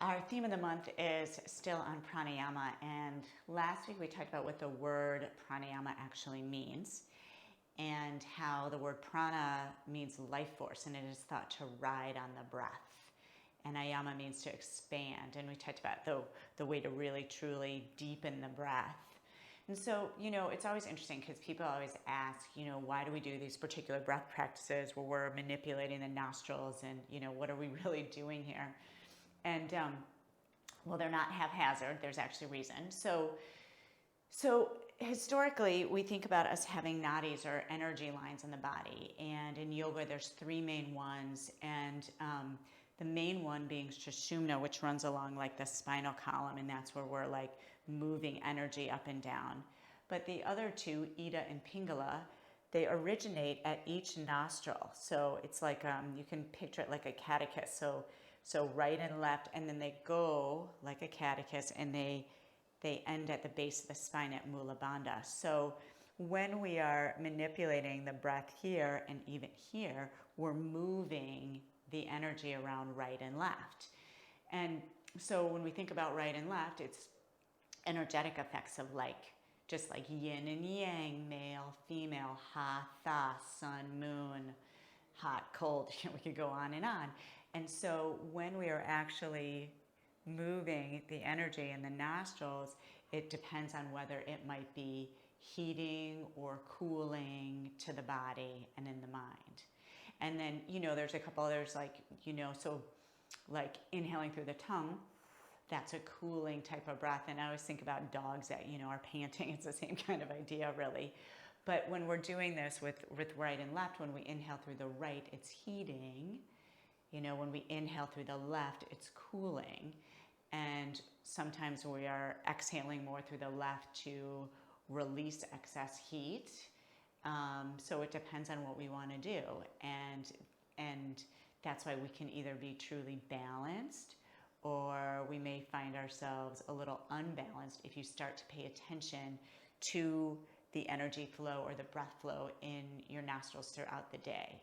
Our theme of the month is still on pranayama, and last week we talked about what the word pranayama actually means and how the word prana means life force and it is thought to ride on the breath. And ayama means to expand, and we talked about the way to really truly deepen the breath. And so, it's always interesting because people always ask, why do we do these particular breath practices where we're manipulating the nostrils and, what are we really doing here? And well, they're not haphazard. There's actually reason. So historically, we think about us having nadis or energy lines in the body, and in yoga, there's three main ones, and the main one being Sushumna, which runs along like the spinal column, and that's where we're like moving energy up and down. But the other two, Ida and Pingala, they originate at each nostril. So it's like you can picture it like a catechist. So right and left, and then they go like a catechist, and they end at the base of the spine at Mula Bandha. So when we are manipulating the breath here and even here, we're moving the energy around right and left. And so when we think about right and left, it's energetic effects of just like yin and yang, male, female, ha, tha, sun, moon, hot, cold, we could go on and on. And so when we are actually moving the energy in the nostrils, it depends on whether it might be heating or cooling to the body and in the mind. And then, there's a couple others so like inhaling through the tongue, that's a cooling type of breath. And I always think about dogs that, are panting. It's the same kind of idea, really. But when we're doing this with right and left, when we inhale through the right, it's heating. When we inhale through the left, it's cooling. And sometimes we are exhaling more through the left to release excess heat. So it depends on what we want to do. And that's why we can either be truly balanced, or we may find ourselves a little unbalanced if you start to pay attention to the energy flow or the breath flow in your nostrils throughout the day.